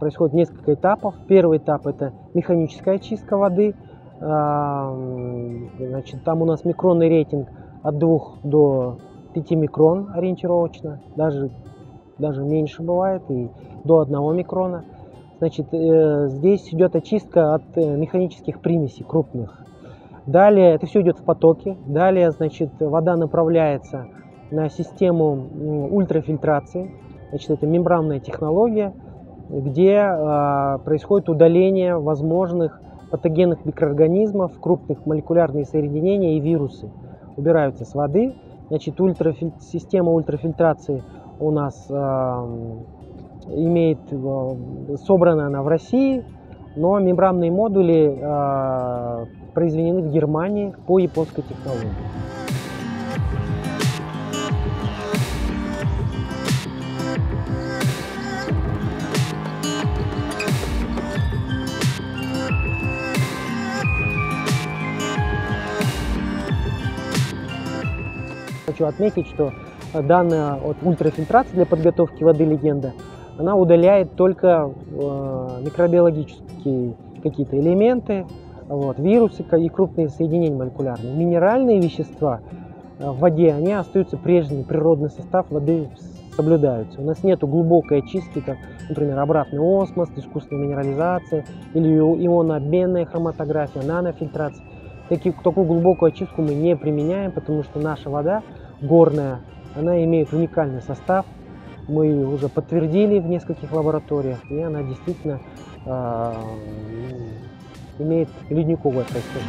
происходит несколько этапов. Первый этап – это механическая очистка воды. Значит, там у нас микронный рейтинг от 2 до 5 микрон ориентировочно, даже меньше бывает, и до 1 микрона. Значит, здесь идет очистка от механических примесей крупных. Далее это все идет в потоке. Далее, значит, вода направляется на систему ультрафильтрации. Значит, это мембранная технология, где происходит удаление возможных патогенных микроорганизмов, крупных молекулярных соединений и вирусы. Убираются с воды. Значит, система ультрафильтрации у нас собрана она в России, но мембранные модули произведены в Германии по японской технологии. Хочу отметить, что данная ультрафильтрация для подготовки воды «Легенда», она удаляет только микробиологические какие-то элементы, вирусы и крупные соединения молекулярные. Минеральные вещества в воде, они остаются прежними, природный состав воды соблюдается. У нас нет глубокой очистки, как, например, обратный осмос, искусственная минерализация или ионообменная хроматография, нанофильтрация. Такую глубокую очистку мы не применяем, потому что наша вода горная, она имеет уникальный состав. Мы уже подтвердили в нескольких лабораториях, и она действительно имеет ледниковое происхождение.